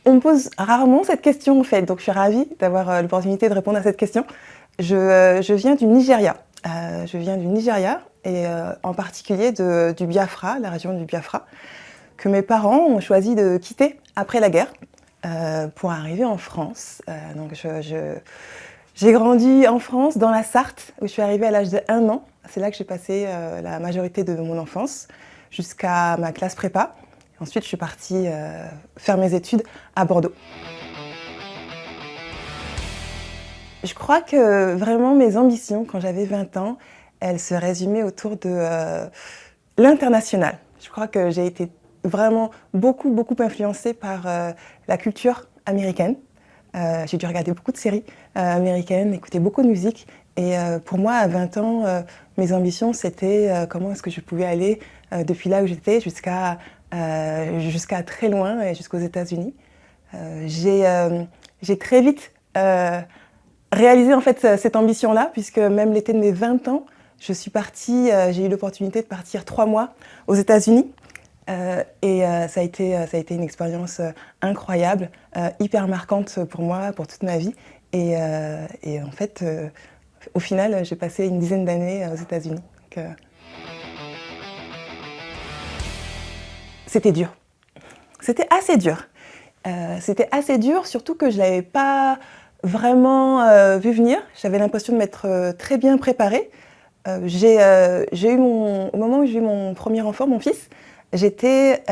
On me pose rarement cette question en fait, donc je suis ravie d'avoir l'opportunité de répondre à cette question. Je viens du Nigeria. Je viens du Nigeria et en particulier du Biafra, la région du Biafra, que mes parents ont choisi de quitter après la guerre pour arriver en France. J'ai grandi en France, dans la Sarthe, où je suis arrivée à l'âge de 1 an. C'est là que j'ai passé la majorité de mon enfance, jusqu'à ma classe prépa. Ensuite, je suis partie faire mes études à Bordeaux. Je crois que vraiment mes ambitions, quand j'avais 20 ans, elles se résumaient autour de l'international. Je crois que j'ai été vraiment beaucoup influencée par la culture américaine. J'ai dû regarder beaucoup de séries américaines, écouter beaucoup de musique. Et pour moi, à 20 ans, mes ambitions, c'était comment est-ce que je pouvais aller depuis là où j'étais jusqu'à très loin, et jusqu'aux États-Unis. J'ai très vite réalisé en fait cette ambition-là, puisque même l'été de mes 20 ans, je suis partie, j'ai eu l'opportunité de partir 3 mois aux États-Unis. Ça a été une expérience incroyable, hyper marquante pour moi, pour toute ma vie. Et en fait, au final, j'ai passé une dizaine d'années aux États-Unis. C'était dur. C'était assez dur. C'était assez dur, surtout que je ne l'avais pas vraiment vu venir. J'avais l'impression de m'être très bien préparée. Au moment où j'ai eu mon premier enfant, mon fils, j'étais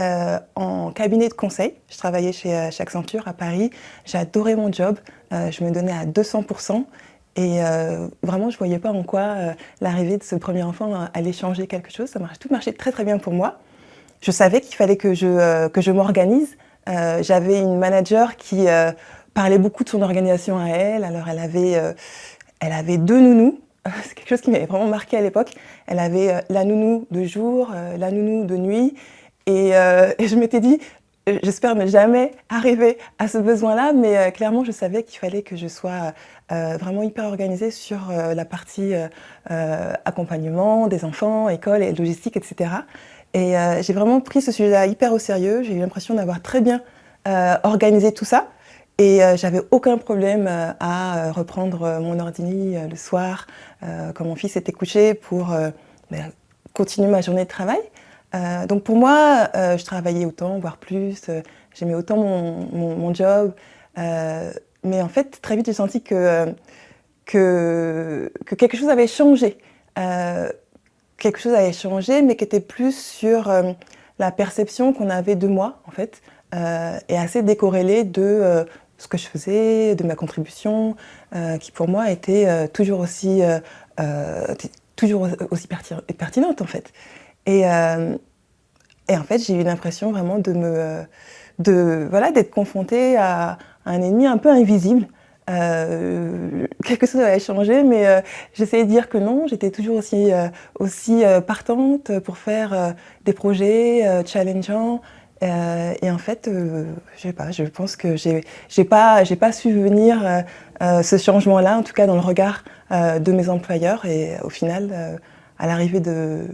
en cabinet de conseil. Je travaillais chez Accenture à Paris. J'adorais mon job. Je me donnais à 200%. Et vraiment, je ne voyais pas en quoi l'arrivée de ce premier enfant allait changer quelque chose. Tout marchait très bien pour moi. Je savais qu'il fallait que je m'organise. J'avais une manager qui parlait beaucoup de son organisation à elle. Alors, elle avait 2 nounous. C'est quelque chose qui m'avait vraiment marqué à l'époque. Elle avait la nounou de jour, la nounou de nuit. Et je m'étais dit, j'espère ne jamais arriver à ce besoin-là, mais clairement, je savais qu'il fallait que je sois vraiment hyper organisée sur la partie accompagnement des enfants, école et logistique, etc. Et j'ai vraiment pris ce sujet-là hyper au sérieux. J'ai eu l'impression d'avoir très bien organisé tout ça. Et j'avais aucun problème à reprendre mon ordi le soir, quand mon fils était couché, pour continuer ma journée de travail. Donc pour moi, je travaillais autant, voire plus. J'aimais autant mon job. Mais en fait, très vite, j'ai senti que quelque chose avait changé. Quelque chose avait changé, mais qui était plus sur la perception qu'on avait de moi, en fait, et assez décorrélée de ce que je faisais, de ma contribution, qui pour moi était toujours aussi pertinente, en fait. Et en fait, j'ai eu l'impression vraiment d'être confrontée à un ennemi un peu invisible. Quelque chose avait changé, mais j'essayais de dire que non, j'étais toujours aussi partante pour faire des projets challengeants. Et en fait, je sais pas, je pense que j'ai pas su venir ce changement-là, en tout cas dans le regard de mes employeurs. Et au final, à l'arrivée de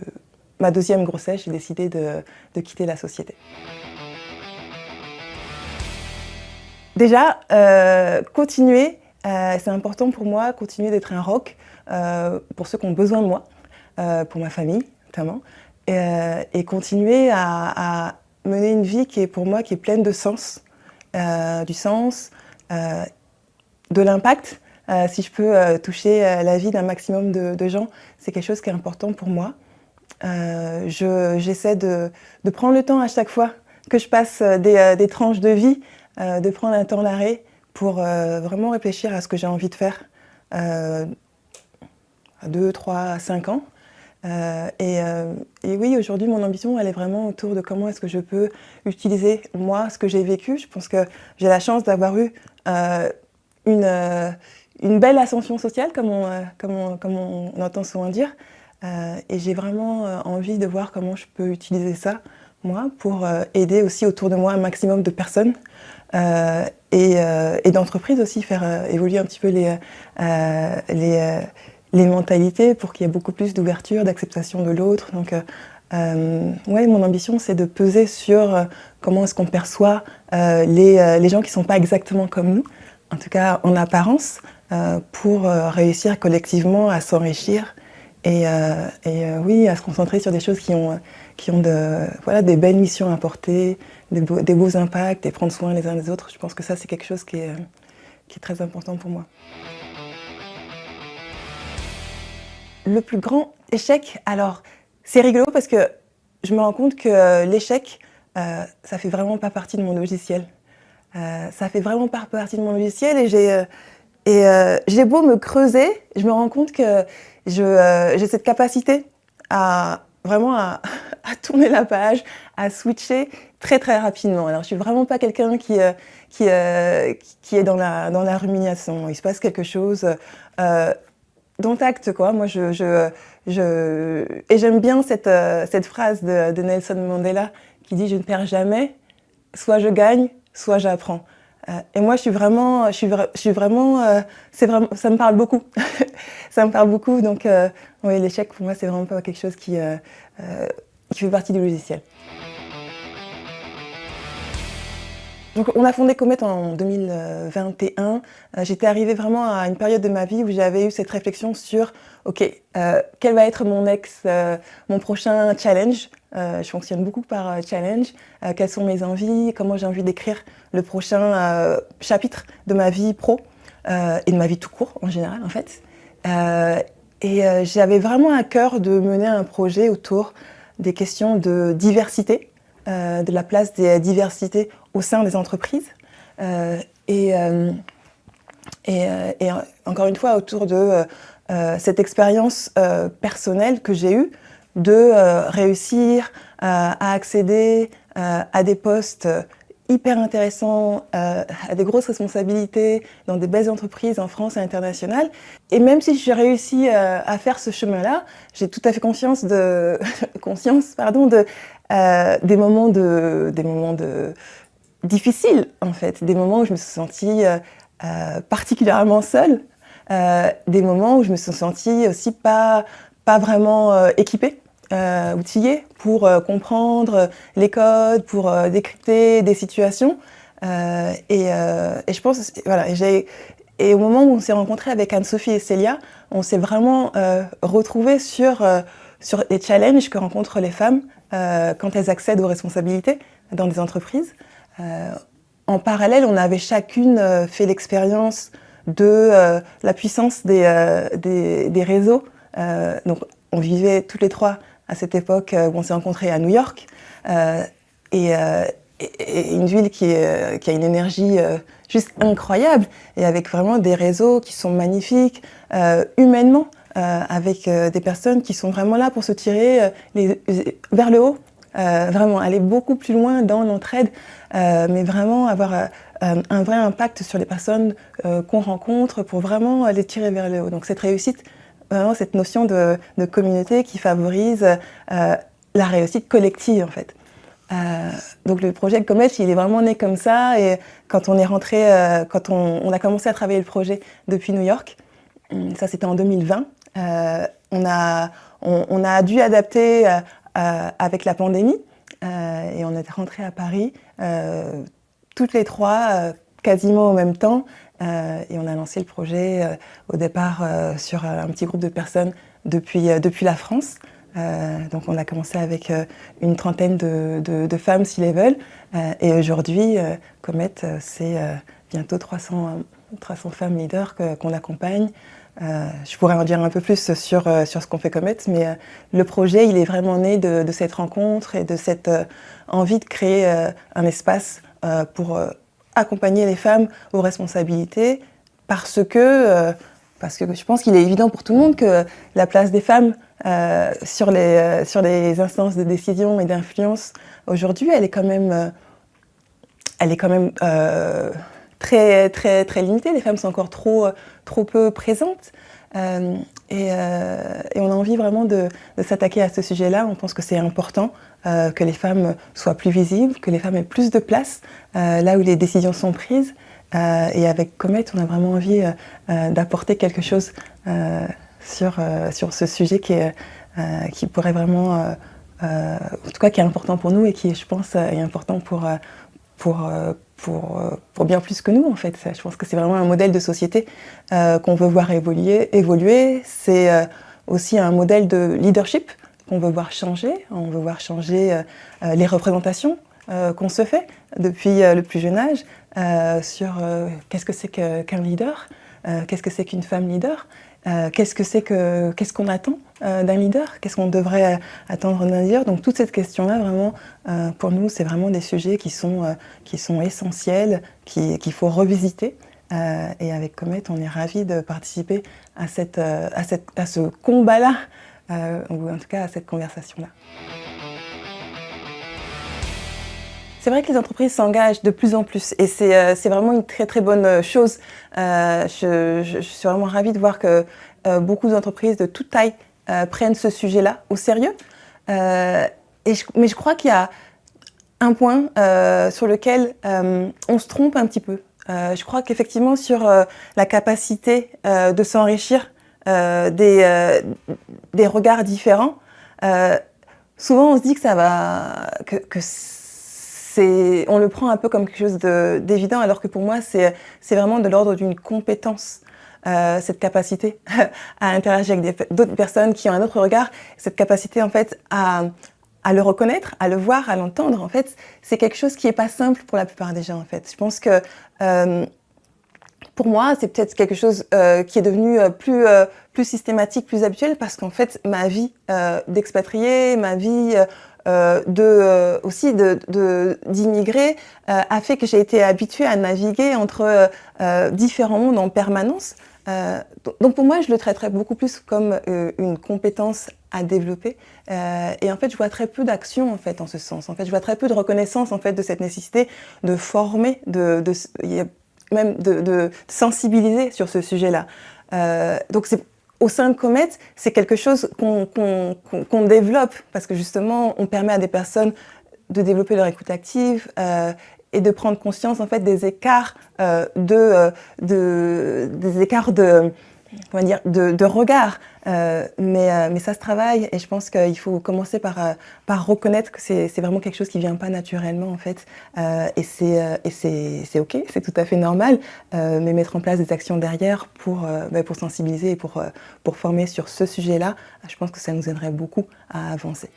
ma 2e grossesse, j'ai décidé de quitter la société. Déjà, continuer, c'est important pour moi, continuer d'être un rock pour ceux qui ont besoin de moi, pour ma famille notamment, et continuer à mener une vie qui est pour moi qui est pleine de sens, du sens, de l'impact. Si je peux toucher la vie d'un maximum de gens, c'est quelque chose qui est important pour moi. J'essaie de prendre le temps à chaque fois que je passe des tranches de vie, de prendre un temps d'arrêt pour vraiment réfléchir à ce que j'ai envie de faire à 2, 3, 5 ans. Et oui, aujourd'hui, mon ambition, elle est vraiment autour de comment est-ce que je peux utiliser, moi, ce que j'ai vécu. Je pense que j'ai la chance d'avoir eu une belle ascension sociale, comme on entend souvent dire. Et j'ai vraiment envie de voir comment je peux utiliser ça, moi, pour aider aussi autour de moi un maximum de personnes et d'entreprises aussi, faire évoluer un petit peu les mentalités pour qu'il y ait beaucoup plus d'ouverture, d'acceptation de l'autre. Donc Ouais, mon ambition, c'est de peser sur comment est-ce qu'on perçoit les gens qui ne sont pas exactement comme nous, en tout cas en apparence, pour réussir collectivement à s'enrichir oui, à se concentrer sur des choses qui ont voilà, des belles missions à porter, des beaux impacts et prendre soin les uns des autres. Je pense que ça, c'est quelque chose qui est très important pour moi. Le plus grand échec, alors c'est rigolo parce que je me rends compte que l'échec, ça fait vraiment pas partie de mon logiciel. Ça fait vraiment pas partie de mon logiciel j'ai beau me creuser, je me rends compte que j'ai cette capacité à vraiment à tourner la page, à switcher très très rapidement. Alors je suis vraiment pas quelqu'un qui est dans la rumination. Il se passe quelque chose. Dans Tact, quoi. Moi, et j'aime bien cette phrase de Nelson Mandela qui dit « Je ne perds jamais, soit je gagne, soit j'apprends ». Et moi, ça me parle beaucoup. Ça me parle beaucoup, donc oui, l'échec, pour moi, c'est vraiment pas quelque chose qui fait partie du logiciel. Donc, on a fondé Comet en 2021. J'étais arrivée vraiment à une période de ma vie où j'avais eu cette réflexion sur ok, quel va être mon prochain challenge. Je fonctionne beaucoup par challenge. Quelles sont mes envies, comment j'ai envie d'écrire le prochain chapitre de ma vie pro et de ma vie tout court en général en fait. J'avais vraiment à cœur de mener un projet autour des questions de diversité, de la place des diversités au sein des entreprises encore une fois autour de cette expérience personnelle que j'ai eue de réussir à accéder à des postes hyper intéressants, à des grosses responsabilités dans des belles entreprises en France et internationales. Et même si j'ai réussi à faire ce chemin-là, j'ai tout à fait conscience des moments difficiles, en fait, des moments où je me suis sentie particulièrement seule, des moments où je me suis sentie aussi pas vraiment équipée, outillée pour comprendre les codes, pour décrypter des situations. Je pense, voilà, et au moment où on s'est rencontrés avec Anne-Sophie et Célia, on s'est vraiment retrouvés sur les challenges que rencontrent les femmes quand elles accèdent aux responsabilités dans des entreprises. En parallèle, on avait chacune fait l'expérience de la puissance des réseaux. Donc, on vivait toutes les trois à cette époque où on s'est rencontrés à New York. Et une ville qui a une énergie juste incroyable et avec vraiment des réseaux qui sont magnifiques humainement, avec des personnes qui sont vraiment là pour se tirer vers le haut, vraiment aller beaucoup plus loin dans l'entraide, mais vraiment avoir un vrai impact sur les personnes qu'on rencontre pour vraiment les tirer vers le haut. Donc cette réussite, vraiment cette notion de communauté qui favorise la réussite collective en fait. Donc le projet Comet, il est vraiment né comme ça et quand on est rentré, quand on a commencé à travailler le projet depuis New York, ça c'était en 2020, on a dû adapter avec la pandémie et on est rentré à Paris toutes les trois quasiment en même temps et on a lancé le projet au départ sur un petit groupe de personnes depuis la France. Donc on a commencé avec une trentaine de femmes C-level et aujourd'hui Comet c'est bientôt 300 femmes leaders qu'on accompagne. Je pourrais en dire un peu plus sur ce qu'on fait Comet, mais le projet il est vraiment né de cette rencontre et de cette envie de créer un espace pour accompagner les femmes aux responsabilités parce que je pense qu'il est évident pour tout le monde que la place des femmes sur les instances de décision et d'influence aujourd'hui, elle est quand même très, très, très limitée. Les femmes sont encore trop peu présentes. Et on a envie vraiment de s'attaquer à ce sujet-là. On pense que c'est important que les femmes soient plus visibles, que les femmes aient plus de place là où les décisions sont prises. Et avec Comet, on a vraiment envie d'apporter quelque chose sur ce sujet qui pourrait vraiment en tout cas qui est important pour nous et qui, je pense, est important pour, pour bien plus que nous, en fait. Je pense que c'est vraiment un modèle de société qu'on veut voir évoluer. C'est aussi un modèle de leadership qu'on veut voir changer. On veut voir changer les représentations qu'on se fait depuis le plus jeune âge sur qu'est-ce que c'est qu'un leader, qu'est-ce que c'est qu'une femme leader, qu'est-ce qu'on attend d'un leader, qu'est-ce qu'on devrait attendre d'un leader. Donc toute cette question-là, vraiment, pour nous, c'est vraiment des sujets qui sont essentiels, qu'il faut revisiter. Et avec Comet, on est ravis de participer à ce combat-là, ou en tout cas à cette conversation-là. C'est vrai que les entreprises s'engagent de plus en plus et c'est vraiment une très très bonne chose. Je suis vraiment ravie de voir que beaucoup d'entreprises de toute taille prennent ce sujet-là au sérieux. Mais je crois qu'il y a un point sur lequel on se trompe un petit peu. Je crois qu'effectivement sur la capacité de s'enrichir des regards différents, souvent on se dit que ça va, on le prend un peu comme quelque chose d'évident, alors que pour moi c'est vraiment de l'ordre d'une compétence. Cette capacité à interagir avec d'autres personnes qui ont un autre regard, cette capacité en fait à le reconnaître, à le voir, à l'entendre, en fait, c'est quelque chose qui n'est pas simple pour la plupart des gens, en fait. Je pense que pour moi, c'est peut-être quelque chose qui est devenu plus systématique, plus habituel, parce qu'en fait, ma vie d'expatrié, ma vie aussi d'immigré a fait que j'ai été habituée à naviguer entre différents mondes en permanence. Donc pour moi, je le traiterais beaucoup plus comme une compétence à développer. Et en fait, je vois très peu d'action en fait en ce sens. En fait, je vois très peu de reconnaissance en fait de cette nécessité de former, même de sensibiliser sur ce sujet-là. Donc au sein de Comet, c'est quelque chose qu'on développe parce que justement, on permet à des personnes de développer leur écoute active et de prendre conscience en fait des écarts de regard. Mais ça se travaille et je pense qu'il faut commencer par reconnaître que c'est vraiment quelque chose qui vient pas naturellement en fait. Et c'est ok, c'est tout à fait normal, mais mettre en place des actions derrière pour sensibiliser et pour former sur ce sujet-là, je pense que ça nous aiderait beaucoup à avancer.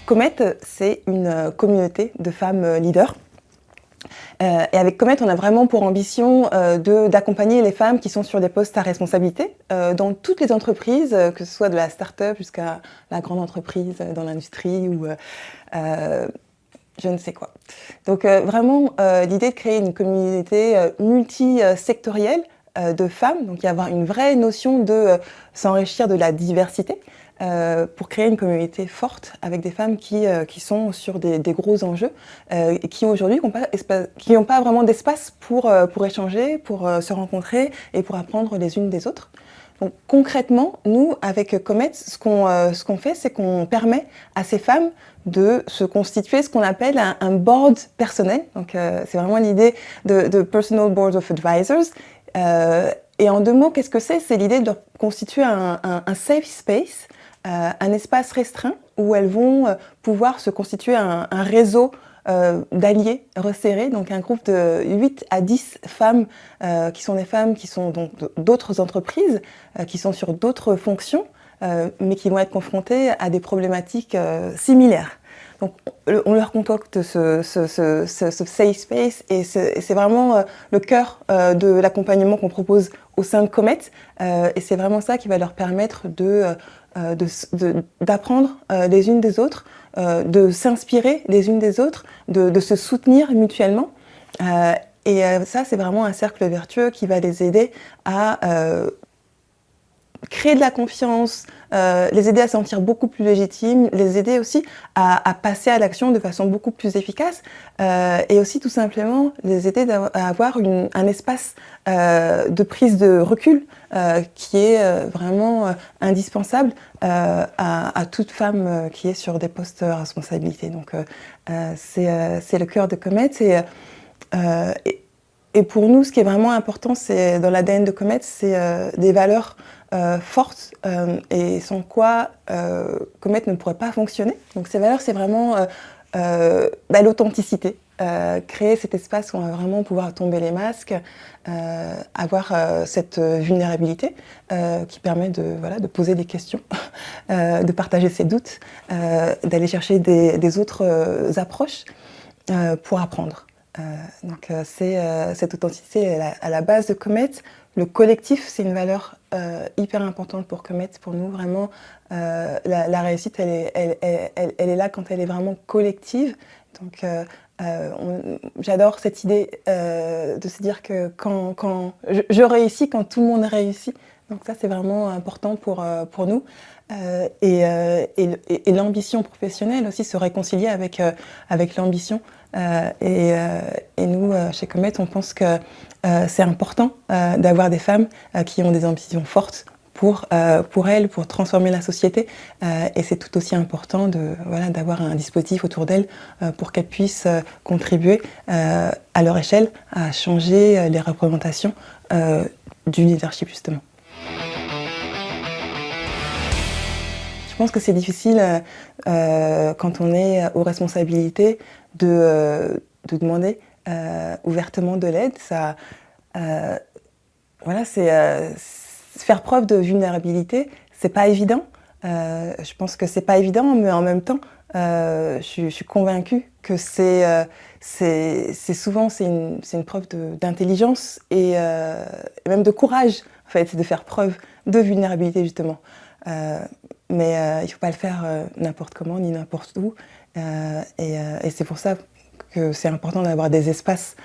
Comet, c'est une communauté de femmes leaders. Et avec Comet, on a vraiment pour ambition d'accompagner les femmes qui sont sur des postes à responsabilité dans toutes les entreprises, que ce soit de la start-up jusqu'à la grande entreprise dans l'industrie ou je ne sais quoi. Donc vraiment, l'idée de créer une communauté multisectorielle de femmes, donc il y a avoir une vraie notion de s'enrichir de la diversité. Pour créer une communauté forte avec des femmes qui sont sur des gros enjeux et qui aujourd'hui n'ont pas vraiment d'espace pour échanger, pour se rencontrer et pour apprendre les unes des autres. Donc concrètement, nous, avec Comet, ce qu'on fait, c'est qu'on permet à ces femmes de se constituer ce qu'on appelle un board personnel. Donc c'est vraiment l'idée de Personal Board of Advisors. Et en deux mots, qu'est-ce que c'est? C'est l'idée de constituer un safe space, un espace restreint où elles vont pouvoir se constituer un réseau d'alliés resserrés, donc un groupe de 8 à 10 femmes qui sont des femmes qui sont donc d'autres entreprises, qui sont sur d'autres fonctions, mais qui vont être confrontées à des problématiques similaires. Donc on leur concocte ce safe space et c'est vraiment le cœur de l'accompagnement qu'on propose au sein de Comet et c'est vraiment ça qui va leur permettre d'apprendre les unes des autres, de s'inspirer les unes des autres, de se soutenir mutuellement. Et ça, c'est vraiment un cercle vertueux qui va les aider à créer de la confiance, les aider à se sentir beaucoup plus légitimes, les aider aussi à passer à l'action de façon beaucoup plus efficace et aussi tout simplement les aider à avoir un espace de prise de recul qui est vraiment indispensable à toute femme qui est sur des postes à responsabilité. Donc c'est le cœur de Comet et Et pour nous, ce qui est vraiment important, c'est dans l'ADN de Comet, c'est des valeurs fortes et sans quoi Comet ne pourrait pas fonctionner. Donc ces valeurs, c'est vraiment l'authenticité. Créer cet espace où on va vraiment pouvoir tomber les masques, avoir cette vulnérabilité qui permet de poser des questions, de partager ses doutes, d'aller chercher des autres approches pour apprendre. Cette authenticité est à la base de Comet. Le collectif, c'est une valeur hyper importante pour Comet. Pour nous, vraiment, la réussite, elle est là quand elle est vraiment collective. Donc, j'adore cette idée de se dire que quand je réussis, quand tout le monde réussit. Donc ça, c'est vraiment important pour nous. Et l'ambition professionnelle aussi, se réconcilier avec l'ambition. Et nous, chez Comet, on pense que c'est important d'avoir des femmes qui ont des ambitions fortes pour elles, pour transformer la société. Et c'est tout aussi important d'avoir un dispositif autour d'elles pour qu'elles puissent contribuer à leur échelle à changer les représentations du leadership, justement. Je pense que c'est difficile quand on est aux responsabilités de demander ouvertement de l'aide. Faire preuve de vulnérabilité, c'est pas évident. Je pense que c'est pas évident, mais en même temps, je suis convaincue que c'est souvent une preuve d'intelligence et même de courage, en fait, de faire preuve de vulnérabilité justement. Mais il ne faut pas le faire n'importe comment ni n'importe où. Et c'est pour ça que c'est important d'avoir des espaces,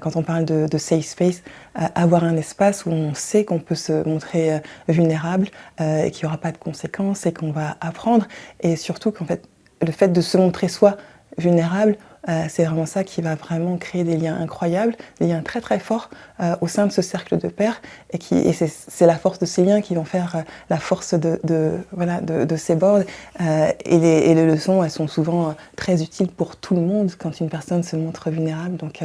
quand on parle de safe space, avoir un espace où on sait qu'on peut se montrer vulnérable et qu'il n'y aura pas de conséquences et qu'on va apprendre. Et surtout qu'en fait, le fait de se montrer soi vulnérable, c'est vraiment ça qui va vraiment créer des liens incroyables, des liens très très forts au sein de ce cercle de pairs et c'est la force de ces liens qui vont faire la force de ces boards et les leçons, elles sont souvent très utiles pour tout le monde quand une personne se montre vulnérable. Donc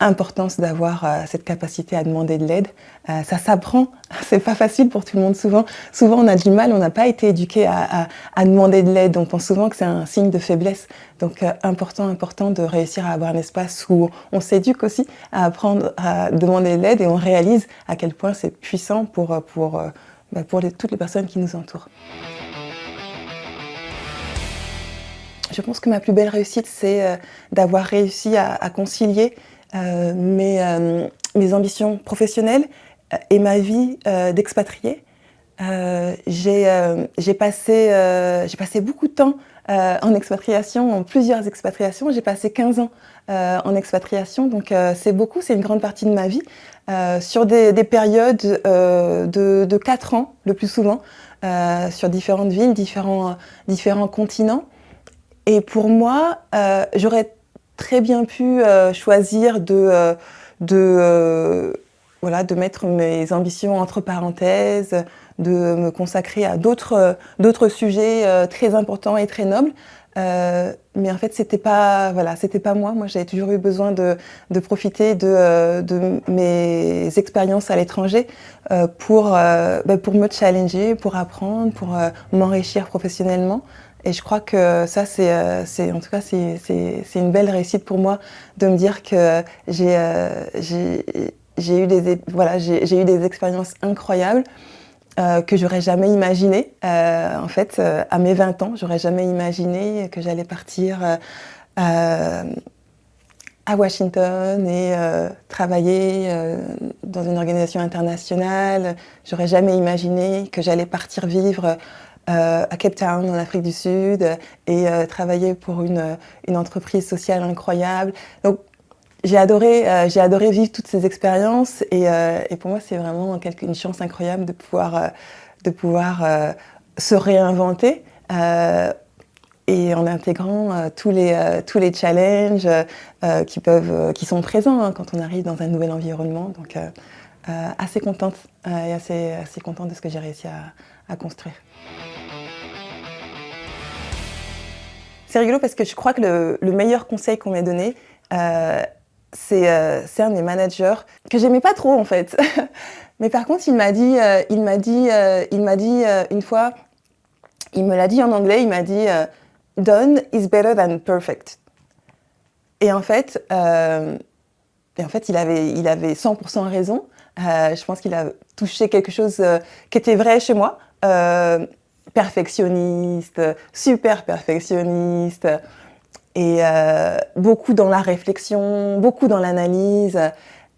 importance d'avoir cette capacité à demander de l'aide. Ça s'apprend, c'est pas facile pour tout le monde. Souvent on a du mal, on n'a pas été éduqué à demander de l'aide. On pense souvent que c'est un signe de faiblesse. Donc important de réussir à avoir un espace où on s'éduque aussi à apprendre à demander de l'aide et on réalise à quel point c'est puissant pour toutes les personnes qui nous entourent. Je pense que ma plus belle réussite, c'est d'avoir réussi à concilier mes ambitions professionnelles et ma vie d'expatriée. J'ai passé beaucoup de temps en expatriation, en plusieurs expatriations. J'ai passé 15 ans en expatriation, donc c'est beaucoup, c'est une grande partie de ma vie, sur des périodes de 4 ans le plus souvent, sur différentes villes, différents continents. Et pour moi, j'aurais très bien pu choisir de mettre mes ambitions entre parenthèses, de me consacrer à d'autres sujets très importants et très nobles. Mais en fait, c'était pas moi. Moi, j'avais toujours eu besoin de profiter de mes expériences à l'étranger pour me challenger, pour apprendre, pour m'enrichir professionnellement. Et je crois que ça, c'est une belle réussite pour moi de me dire que j'ai eu des expériences incroyables que j'aurais jamais imaginé. En fait, à mes 20 ans, j'aurais jamais imaginé que j'allais partir à Washington et travailler dans une organisation internationale. J'aurais jamais imaginé que j'allais partir vivre à Cape Town, en Afrique du Sud, et travailler pour une entreprise sociale incroyable. Donc, j'ai adoré vivre toutes ces expériences et pour moi, c'est vraiment une chance incroyable de pouvoir se réinventer et en intégrant tous les challenges qui sont présents quand on arrive dans un nouvel environnement. Donc, assez contente et assez contente de ce que j'ai réussi à construire. C'est rigolo parce que je crois que le meilleur conseil qu'on m'ait donné, c'est un de mes managers que j'aimais pas trop en fait. Mais par contre, il m'a dit une fois, il me l'a dit en anglais, il m'a dit Done is better than perfect. Et en fait, il avait 100% raison. Je pense qu'il a touché quelque chose qui était vrai chez moi. Perfectionniste, super perfectionniste, et beaucoup dans la réflexion, beaucoup dans l'analyse.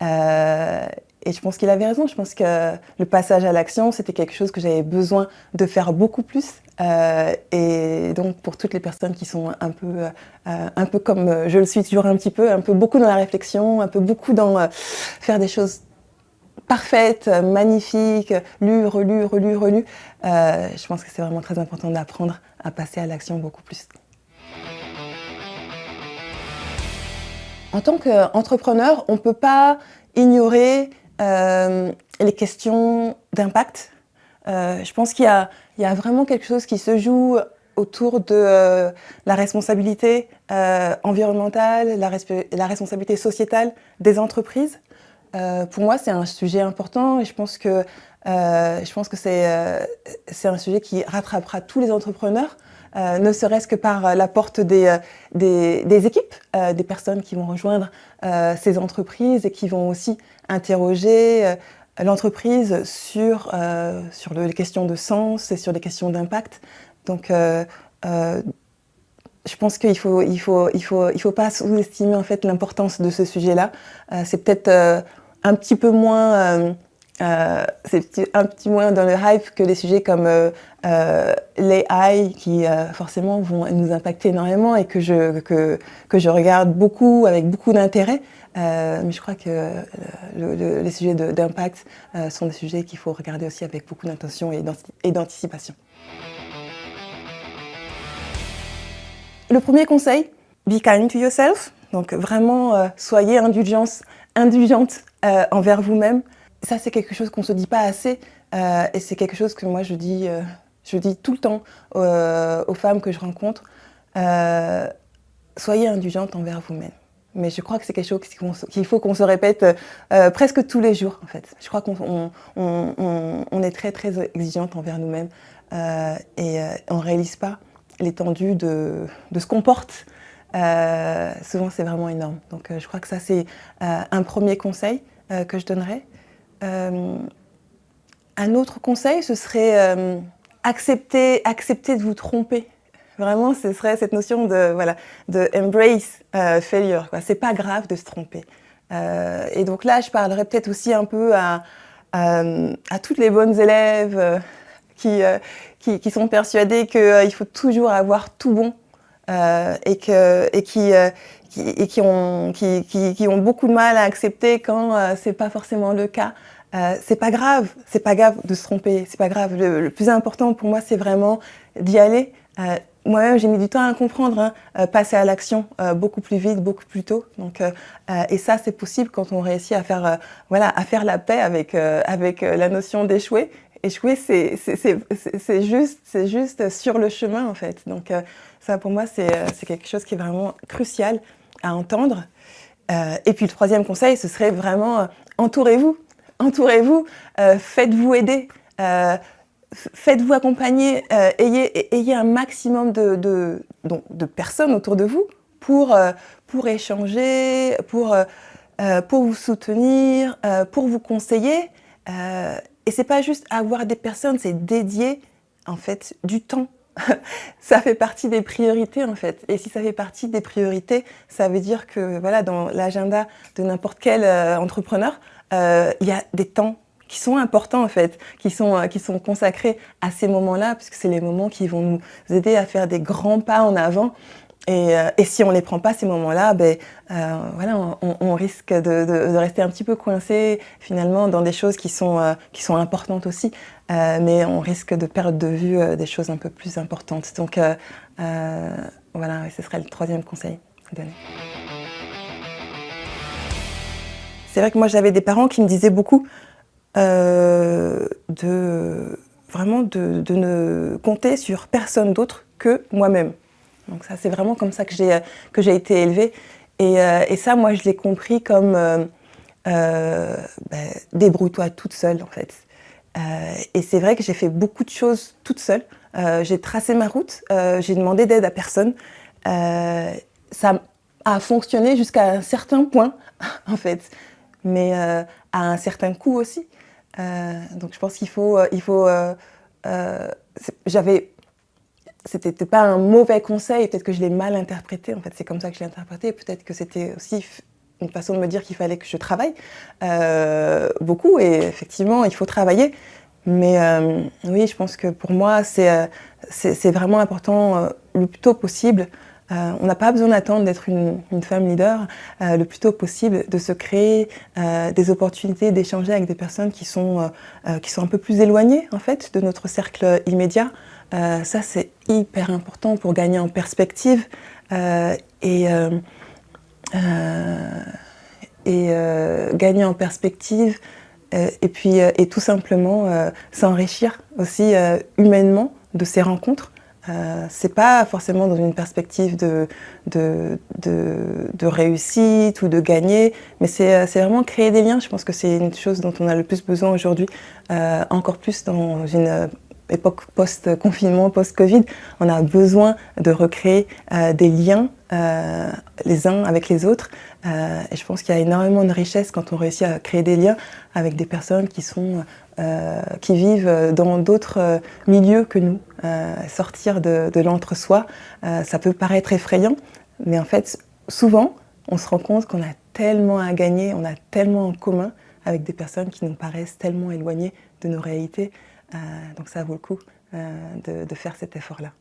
Et je pense qu'il avait raison. Je pense que le passage à l'action, c'était quelque chose que j'avais besoin de faire beaucoup plus. Et donc pour toutes les personnes qui sont un peu comme je le suis toujours un petit peu, un peu beaucoup dans la réflexion, un peu beaucoup dans faire des choses parfaites, magnifiques, lues, relues, relues, relues. Je pense que c'est vraiment très important d'apprendre à passer à l'action beaucoup plus. En tant qu'entrepreneur, on ne peut pas ignorer les questions d'impact. Je pense qu'il y a vraiment quelque chose qui se joue autour de la responsabilité environnementale, la responsabilité sociétale des entreprises. Pour moi, c'est un sujet important et je pense que c'est un sujet qui rattrapera tous les entrepreneurs, ne serait-ce que par l'apport des équipes, des personnes qui vont rejoindre ces entreprises et qui vont aussi interroger l'entreprise sur les questions de sens et sur les questions d'impact. Donc, je pense qu'il faut pas sous-estimer en fait l'importance de ce sujet-là. C'est peut-être un petit peu moins dans le hype que des sujets comme l'AI qui forcément vont nous impacter énormément et que je regarde beaucoup avec beaucoup d'intérêt. Mais je crois que les sujets d'impact sont des sujets qu'il faut regarder aussi avec beaucoup d'intention et d'anticipation. Le premier conseil, be kind to yourself. Donc vraiment, soyez indulgente envers vous-même. Ça, c'est quelque chose qu'on ne se dit pas assez. Et c'est quelque chose que moi, je dis tout le temps aux femmes que je rencontre. Soyez indulgente envers vous-même. Mais je crois que c'est quelque chose qu'il faut qu'on se répète presque tous les jours, en fait. Je crois qu'on est très, très exigeante envers nous-mêmes. Et on ne réalise pas l'étendue de ce qu'on porte. Souvent, c'est vraiment énorme. Donc, je crois que ça, c'est un premier conseil que je donnerais. Un autre conseil, ce serait accepter de vous tromper. Vraiment, ce serait cette notion de embrace failure, quoi. C'est pas grave de se tromper. Et donc là, je parlerai peut-être aussi un peu à toutes les bonnes élèves qui sont persuadées qu'il faut toujours avoir tout bon et qui ont beaucoup de mal à accepter quand c'est pas forcément le cas. C'est pas grave de se tromper, c'est pas grave. Le plus important pour moi, c'est vraiment d'y aller. Moi-même, j'ai mis du temps à comprendre, passer à l'action beaucoup plus vite, beaucoup plus tôt. Donc, et ça, c'est possible quand on réussit à faire la paix avec la notion d'échouer. Échouer, c'est juste sur le chemin, en fait. Donc, ça, pour moi, c'est quelque chose qui est vraiment crucial à entendre. Et puis, le troisième conseil, ce serait vraiment entourez-vous. Entourez-vous, faites-vous aider. Faites-vous accompagner, ayez un maximum de personnes autour de vous pour échanger, pour vous soutenir, pour vous conseiller. Et c'est pas juste avoir des personnes, c'est dédier en fait du temps. Ça fait partie des priorités en fait. Et si ça fait partie des priorités, ça veut dire que voilà, dans l'agenda de n'importe quel entrepreneur, il y a des temps qui sont importants en fait, qui sont consacrés à ces moments-là, puisque c'est les moments qui vont nous aider à faire des grands pas en avant. Et si on les prend pas ces moments-là, on risque de rester un petit peu coincé finalement dans des choses qui sont importantes aussi, mais on risque de perdre de vue des choses un peu plus importantes. Donc ce serait le troisième conseil à donner. C'est vrai que moi j'avais des parents qui me disaient beaucoup de ne compter sur personne d'autre que moi-même. Donc ça, c'est vraiment comme ça que j'ai été élevée. Et ça, moi, je l'ai compris comme débrouille-toi toute seule, en fait. Et c'est vrai que j'ai fait beaucoup de choses toute seule. J'ai tracé ma route, j'ai demandé d'aide à personne. Ça a fonctionné jusqu'à un certain point, en fait, mais à un certain coût aussi. Donc je pense j'avais c'était pas un mauvais conseil, peut-être que je l'ai mal interprété, en fait, c'est comme ça que je l'ai interprété, peut-être que c'était aussi une façon de me dire qu'il fallait que je travaille beaucoup, et effectivement, il faut travailler. Mais oui, je pense que pour moi, c'est vraiment important le plus tôt possible. On n'a pas besoin d'attendre d'être une femme leader, le plus tôt possible, de se créer des opportunités d'échanger avec des personnes qui sont un peu plus éloignées, en fait, de notre cercle immédiat. Ça, c'est hyper important pour gagner en perspective et gagner en perspective et puis et tout simplement s'enrichir aussi humainement de ces rencontres. C'est pas forcément dans une perspective de réussite ou de gagner, mais c'est vraiment créer des liens. Je pense que c'est une chose dont on a le plus besoin aujourd'hui, encore plus dans une époque post-confinement, post-Covid. On a besoin de recréer des liens les uns avec les autres. Et je pense qu'il y a énormément de richesse quand on réussit à créer des liens avec des personnes qui vivent dans d'autres milieux que nous. Sortir de l'entre-soi, ça peut paraître effrayant, mais en fait, souvent, on se rend compte qu'on a tellement à gagner, on a tellement en commun avec des personnes qui nous paraissent tellement éloignées de nos réalités. Donc ça vaut le coup de faire cet effort-là.